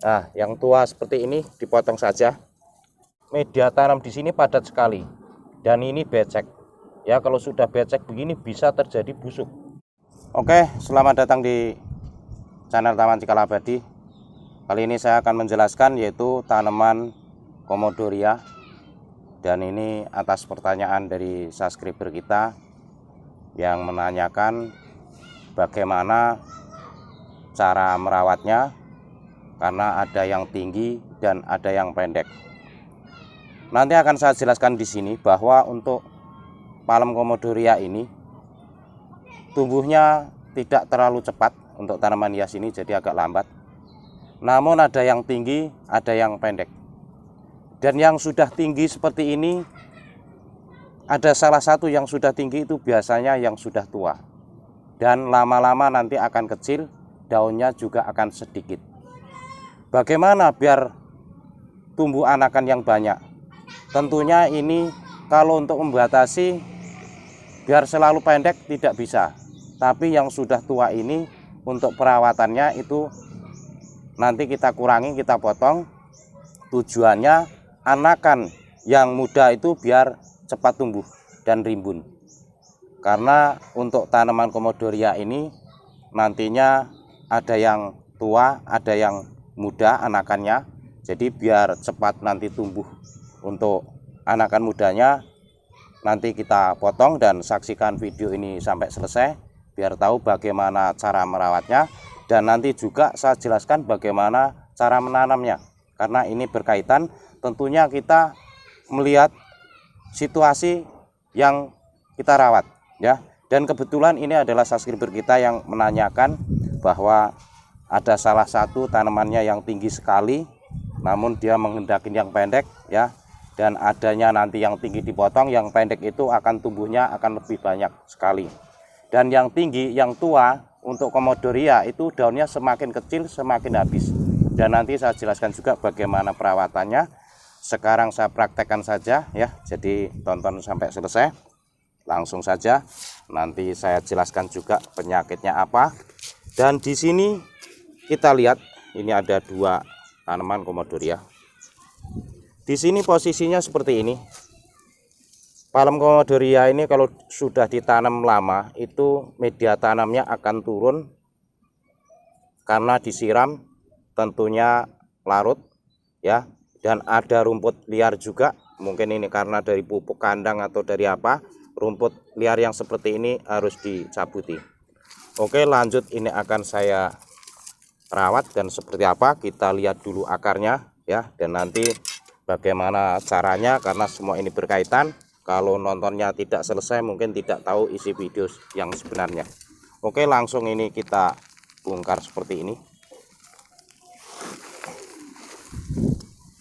Nah, yang tua seperti ini dipotong saja. Media tanam di sini padat sekali dan ini becek. Ya, kalau sudah becek begini bisa terjadi busuk. Oke, selamat datang di channel Taman Cikal Abadi. Kali ini saya akan menjelaskan yaitu tanaman Comodoria. Dan ini atas pertanyaan dari subscriber kita yang menanyakan bagaimana cara merawatnya, karena ada yang tinggi dan ada yang pendek. Nanti akan saya jelaskan di sini bahwa untuk palem Comodoria ini tumbuhnya tidak terlalu cepat untuk tanaman hias ini, jadi agak lambat. Namun ada yang tinggi, ada yang pendek. Dan yang sudah tinggi seperti ini, ada salah satu yang sudah tinggi itu biasanya yang sudah tua. Dan lama-lama nanti akan kecil, daunnya juga akan sedikit. Bagaimana biar tumbuh anakan yang banyak? Tentunya ini kalau untuk membatasi biar selalu pendek tidak bisa. Tapi yang sudah tua ini untuk perawatannya itu nanti kita kurangi, kita potong. Tujuannya anakan yang muda itu biar cepat tumbuh dan rimbun. Karena untuk tanaman Comodoria ini nantinya ada yang tua, ada yang muda anakannya. Jadi biar cepat nanti tumbuh. Untuk anakan mudanya nanti kita potong dan saksikan video ini sampai selesai biar tahu bagaimana cara merawatnya, dan nanti juga saya jelaskan bagaimana cara menanamnya, karena ini berkaitan. Tentunya kita melihat situasi yang kita rawat ya. Dan kebetulan ini adalah subscriber kita yang menanyakan bahwa ada salah satu tanamannya yang tinggi sekali namun dia menghendaki yang pendek ya. Dan adanya nanti yang tinggi dipotong, yang pendek itu akan tumbuhnya akan lebih banyak sekali. Dan yang tinggi, yang tua untuk Comodoria itu daunnya semakin kecil semakin habis. Dan nanti saya jelaskan juga bagaimana perawatannya. Sekarang saya praktekkan saja ya. Jadi tonton sampai selesai. Langsung saja. Nanti saya jelaskan juga penyakitnya apa. Dan di sini kita lihat ini ada dua tanaman Comodoria. Di sini posisinya seperti ini. Palem Comodoria ini kalau sudah ditanam lama itu media tanamnya akan turun karena disiram tentunya larut ya. Dan ada rumput liar juga. Mungkin ini karena dari pupuk kandang atau dari apa. Rumput liar yang seperti ini harus dicabuti. Oke, lanjut, ini akan saya rawat dan seperti apa kita lihat dulu akarnya ya. Dan nanti bagaimana caranya, karena semua ini berkaitan. Kalau nontonnya tidak selesai mungkin tidak tahu isi video yang sebenarnya. Oke, langsung ini kita bongkar seperti ini.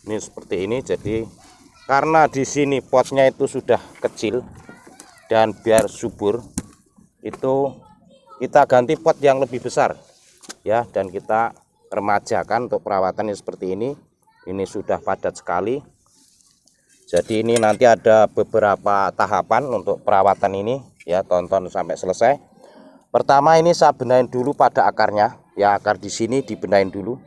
Ini seperti ini. Jadi karena di sini potnya itu sudah kecil dan biar subur itu kita ganti pot yang lebih besar ya, dan kita remajakan untuk perawatannya seperti ini. Ini sudah padat sekali. Jadi ini nanti ada beberapa tahapan untuk perawatan ini ya, tonton sampai selesai. Pertama ini saya benahin dulu pada akarnya ya, akar di sini dibenahin dulu.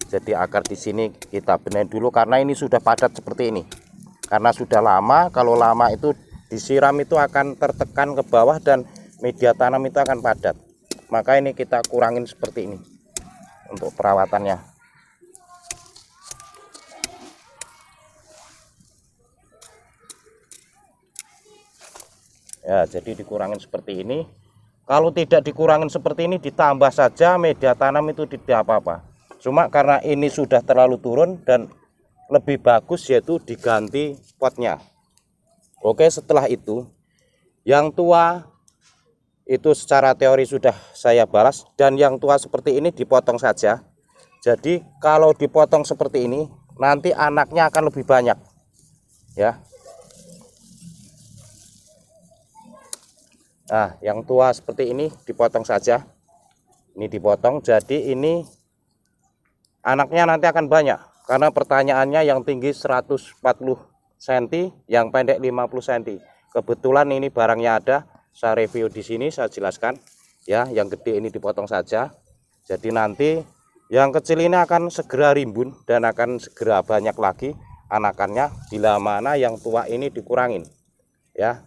Jadi akar di sini kita benahin dulu karena ini sudah padat seperti ini. Karena sudah lama, kalau lama itu disiram itu akan tertekan ke bawah dan media tanam itu akan padat. Maka ini kita kurangin seperti ini untuk perawatannya. Ya, jadi dikurangin seperti ini. Kalau tidak dikurangin seperti ini, ditambah saja media tanam itu tidak apa-apa. Cuma karena ini sudah terlalu turun dan lebih bagus yaitu diganti potnya. Oke, setelah itu yang tua itu secara teori sudah saya balas, dan yang tua seperti ini dipotong saja. Jadi kalau dipotong seperti ini nanti anaknya akan lebih banyak ya. Nah, yang tua seperti ini dipotong saja. Ini dipotong, jadi ini anaknya nanti akan banyak. Karena pertanyaannya yang tinggi 140 cm, yang pendek 50 cm. Kebetulan ini barangnya ada, saya review di sini, saya jelaskan. Ya, yang gede ini dipotong saja. Jadi nanti Yang kecil ini akan segera rimbun dan akan segera banyak lagi anakannya bila mana yang tua ini dikurangin ya.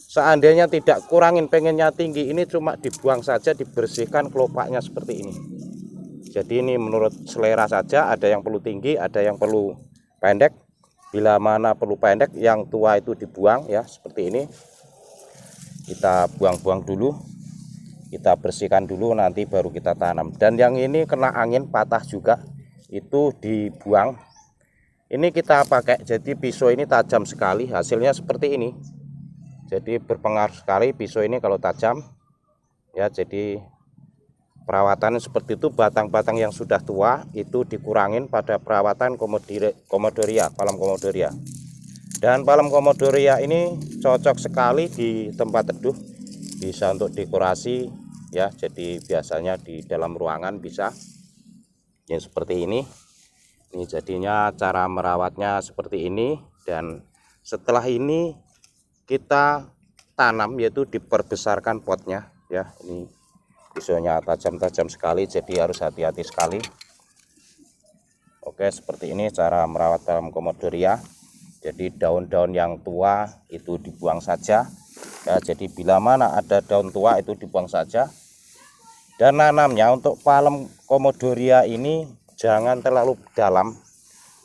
Seandainya tidak kurangin, pengennya tinggi, ini cuma dibuang saja, dibersihkan kelopaknya seperti ini. Jadi ini menurut selera saja, ada yang perlu tinggi, ada yang perlu pendek. Bila mana perlu pendek, yang tua itu dibuang ya, seperti ini. Kita buang-buang dulu, kita bersihkan dulu, nanti baru kita tanam. Dan yang ini kena angin patah juga, itu dibuang. Ini kita pakai, jadi pisau ini tajam sekali, hasilnya seperti ini. Jadi berpengaruh sekali pisau ini kalau tajam ya. Jadi perawatan seperti itu, batang-batang yang sudah tua itu dikurangin pada perawatan komodoria, palem komodoria. Dan palem komodoria ini cocok sekali di tempat teduh, bisa untuk dekorasi ya. Jadi biasanya di dalam ruangan bisa yang seperti ini. Ini jadinya cara merawatnya seperti ini. Dan setelah ini kita tanam, yaitu diperbesarkan potnya ya. Ini pisaunya tajam-tajam sekali, jadi harus hati-hati sekali. Oke, seperti ini cara merawat palem komodoria. Jadi daun-daun yang tua itu dibuang saja ya. Jadi bila mana ada daun tua itu dibuang saja. Dan nanamnya untuk palem komodoria ini jangan terlalu dalam,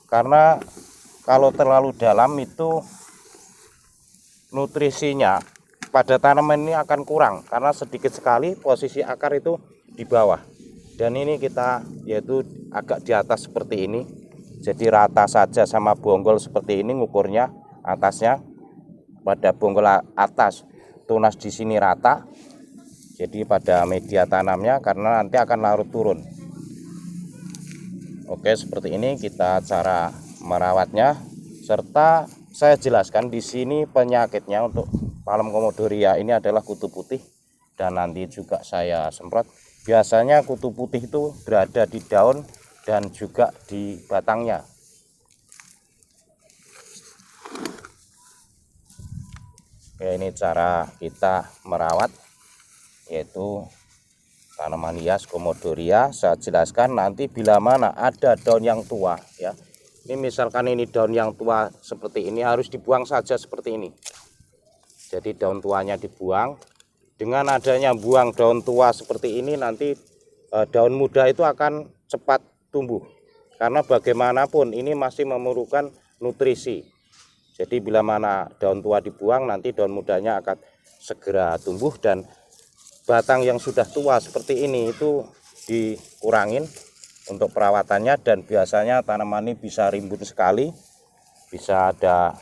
karena kalau terlalu dalam itu nutrisinya pada tanaman ini akan kurang, karena sedikit sekali posisi akar itu di bawah. Dan ini kita yaitu agak di atas seperti ini, jadi rata saja sama bonggol seperti ini ngukurnya. Atasnya pada bonggol atas, tunas di sini rata, jadi pada media tanamnya, karena nanti akan larut turun. Oke, seperti ini kita cara merawatnya, serta saya jelaskan di sini penyakitnya. Untuk palem komodoria ini adalah kutu putih, dan nanti juga saya semprot. Biasanya kutu putih itu berada di daun dan juga di batangnya. Oke, ini cara kita merawat yaitu tanaman hias komodoria. Saya jelaskan nanti bila mana ada daun yang tua ya. Ini misalkan ini daun yang tua seperti ini, harus dibuang saja seperti ini. Jadi daun tuanya dibuang. Dengan adanya buang daun tua seperti ini, nanti daun muda itu akan cepat tumbuh. Karena bagaimanapun ini masih memerlukan nutrisi. Jadi bila mana daun tua dibuang, nanti daun mudanya akan segera tumbuh. Dan batang yang sudah tua seperti ini itu dikurangin untuk perawatannya. Dan biasanya tanaman ini bisa rimbun sekali, bisa ada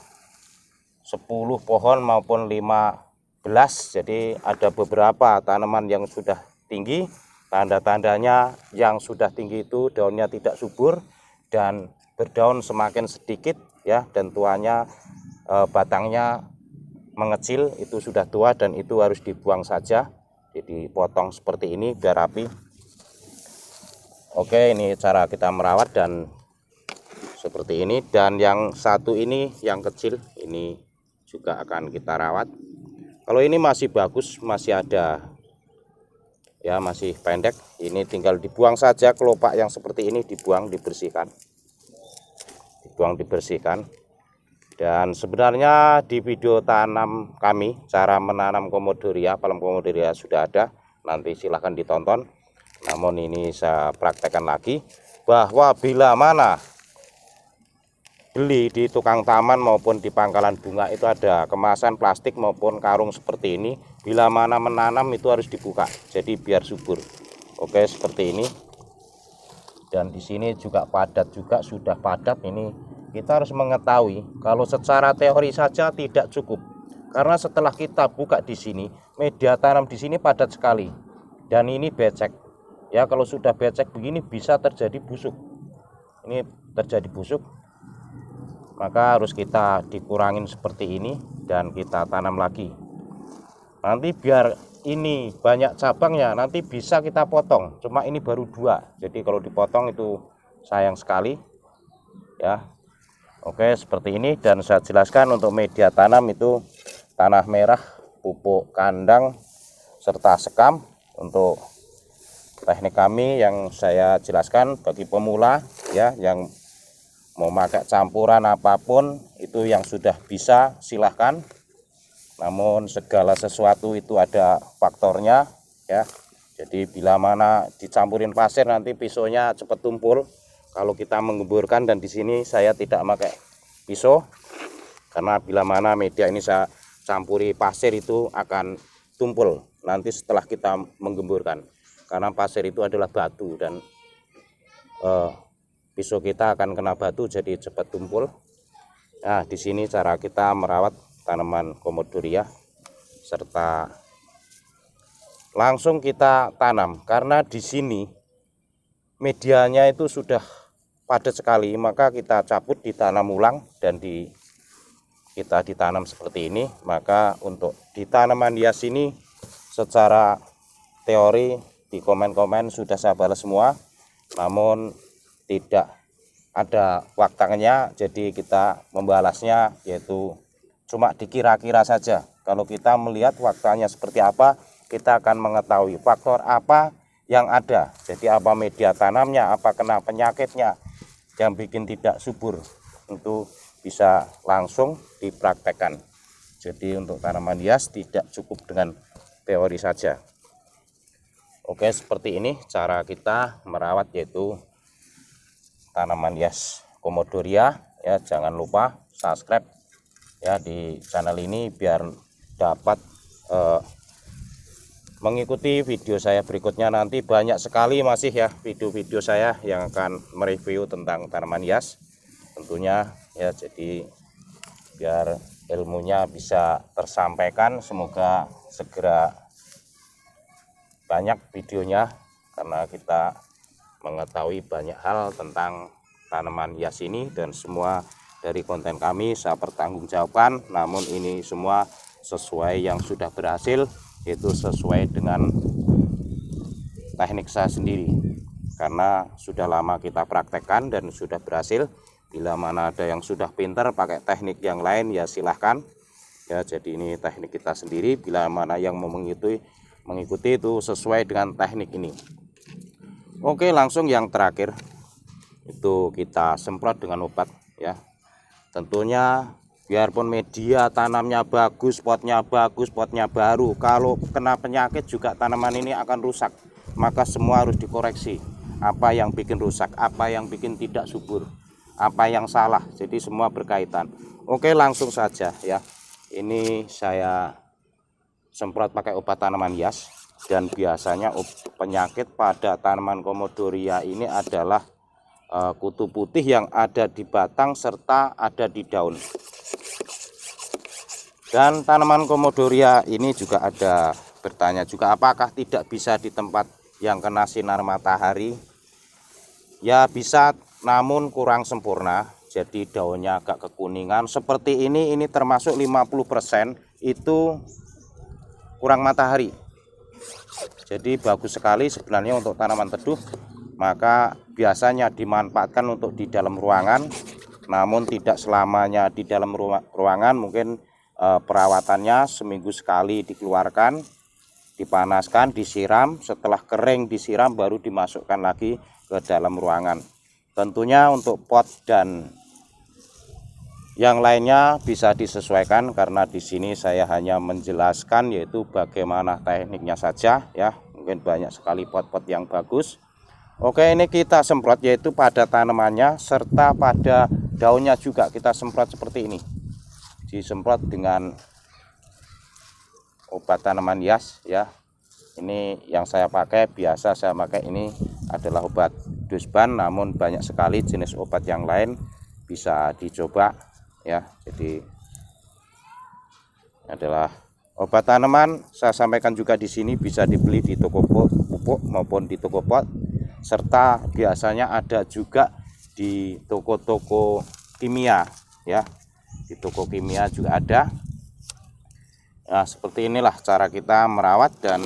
10 pohon maupun 15. Jadi ada beberapa tanaman yang sudah tinggi. Tanda-tandanya yang sudah tinggi itu daunnya tidak subur dan berdaun semakin sedikit ya, dan tuanya batangnya mengecil, itu sudah tua dan itu harus dibuang saja. Jadi potong seperti ini biar rapi. Oke, ini cara kita merawat dan seperti ini. Dan yang satu ini yang kecil ini juga akan kita rawat. Kalau ini masih bagus, masih ada ya, masih pendek, ini tinggal dibuang saja. Kelopak yang seperti ini dibuang, dibersihkan, dibersihkan. Dan sebenarnya di video tanam kami, cara menanam komodoria, palem komodoria sudah ada, nanti silahkan ditonton. Namun ini saya praktekkan lagi, bahwa bila mana beli di tukang taman maupun di pangkalan bunga itu ada kemasan plastik maupun karung seperti ini, bila mana menanam itu harus dibuka, jadi biar subur. Oke, seperti ini. Dan di sini juga padat, juga sudah padat. Ini kita harus mengetahui kalau secara teori saja tidak cukup, karena setelah kita buka di sini, media tanam di sini padat sekali dan ini becek. Ya, kalau sudah becek begini bisa terjadi busuk. Ini terjadi busuk, maka harus kita dikurangin seperti ini dan kita tanam lagi. Nanti biar ini banyak cabangnya, nanti bisa kita potong. Cuma ini baru 2, jadi kalau dipotong itu sayang sekali ya. Oke, seperti ini. Dan saya jelaskan untuk media tanam itu tanah merah, pupuk kandang serta sekam. Untuk teknik kami yang saya jelaskan bagi pemula ya, yang mau pakai campuran apapun itu yang sudah bisa silahkan, namun segala sesuatu itu ada faktornya ya. Jadi bila mana dicampurin pasir nanti pisaunya cepat tumpul kalau kita menggemburkan, dan di sini saya tidak pakai pisau karena bila mana media ini saya campuri pasir itu akan tumpul nanti setelah kita menggemburkan, karena pasir itu adalah batu dan pisau kita akan kena batu jadi cepat tumpul. Nah, di sini cara kita merawat tanaman Comodoria serta langsung kita tanam, karena di sini medianya itu sudah padat sekali, maka kita cabut, ditanam ulang dan kita ditanam seperti ini. Maka untuk di tanaman hias ini secara teori di komen-komen sudah saya balas semua, namun tidak ada waktunya, jadi kita membalasnya yaitu cuma dikira-kira saja. Kalau kita melihat waktunya seperti apa, kita akan mengetahui faktor apa yang ada, jadi apa media tanamnya, apa kena penyakitnya yang bikin tidak subur, itu bisa langsung dipraktekkan. Jadi untuk tanaman hias tidak cukup dengan teori saja. Oke, seperti ini cara kita merawat yaitu tanaman hias Comodoria ya. Jangan lupa subscribe ya di channel ini biar dapat mengikuti video saya berikutnya. Nanti banyak sekali masih ya video-video saya yang akan mereview tentang tanaman hias tentunya ya. Jadi biar ilmunya bisa tersampaikan, semoga segera banyak videonya, karena kita mengetahui banyak hal tentang tanaman hias ini, dan semua dari konten kami saya pertanggungjawabkan. Namun ini semua sesuai yang sudah berhasil, yaitu sesuai dengan teknik saya sendiri, karena sudah lama kita praktekkan dan sudah berhasil. Bila mana ada yang sudah pintar pakai teknik yang lain ya silahkan ya. Jadi ini teknik kita sendiri, bila mana yang mau mengikuti itu sesuai dengan teknik ini. Oke, langsung yang terakhir itu kita semprot dengan obat ya. Tentunya biarpun media tanamnya bagus, potnya baru, kalau kena penyakit juga tanaman ini akan rusak. Maka semua harus dikoreksi, apa yang bikin rusak, apa yang bikin tidak subur, apa yang salah. Jadi semua berkaitan. Oke, langsung saja ya. Ini saya semprot pakai obat tanaman hias, dan biasanya penyakit pada tanaman Comodoria ini adalah kutu putih yang ada di batang serta ada di daun. Dan tanaman Comodoria ini juga ada bertanya juga, apakah tidak bisa di tempat yang kena sinar matahari? Ya bisa, namun kurang sempurna. Jadi daunnya agak kekuningan seperti ini termasuk 50% itu kurang matahari. Jadi bagus sekali sebenarnya untuk tanaman teduh, maka biasanya dimanfaatkan untuk di dalam ruangan, namun tidak selamanya di dalam ruangan. Mungkin perawatannya seminggu sekali dikeluarkan, dipanaskan, disiram, setelah kering disiram baru dimasukkan lagi ke dalam ruangan. Tentunya untuk pot dan yang lainnya bisa disesuaikan, karena di sini saya hanya menjelaskan yaitu bagaimana tekniknya saja ya. Mungkin banyak sekali pot-pot yang bagus. Oke, ini kita semprot yaitu pada tanamannya serta pada daunnya juga kita semprot seperti ini. Disemprot dengan obat tanaman hias ya. Ini yang saya pakai, biasa saya pakai ini adalah obat dusban, namun banyak sekali jenis obat yang lain bisa dicoba ya. Jadi adalah obat tanaman, saya sampaikan juga di sini bisa dibeli di toko pupuk maupun di toko pot, serta biasanya ada juga di toko-toko kimia ya. Di toko kimia juga ada. Nah, seperti inilah cara kita merawat, dan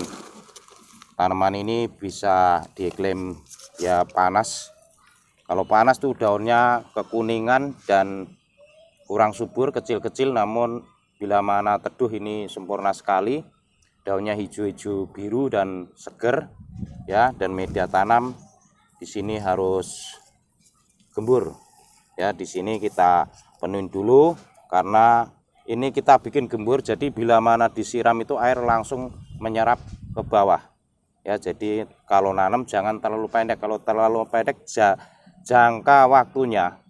tanaman ini bisa diklaim ya panas. Kalau panas tuh daunnya kekuningan dan kurang subur, kecil-kecil, namun bila mana teduh ini sempurna sekali. daunnya hijau-hijau biru dan seger ya. Dan media tanam di sini harus gembur ya. Di sini kita penuhin dulu karena ini kita bikin gembur, jadi bila mana disiram itu air langsung menyerap ke bawah ya. Jadi kalau nanam jangan terlalu pendek. Kalau terlalu pendek jangka waktunya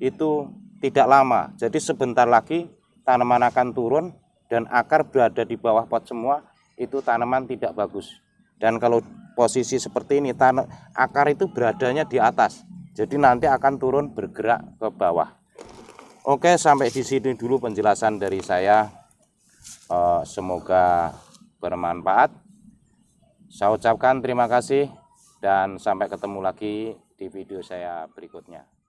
itu tidak lama, jadi sebentar lagi tanaman akan turun dan akar berada di bawah pot semua, itu tanaman tidak bagus. Dan kalau posisi seperti ini akar itu beradanya di atas, jadi nanti akan turun bergerak ke bawah. Oke, sampai di sini dulu penjelasan dari saya. Semoga bermanfaat. Saya ucapkan terima kasih dan sampai ketemu lagi di video saya berikutnya.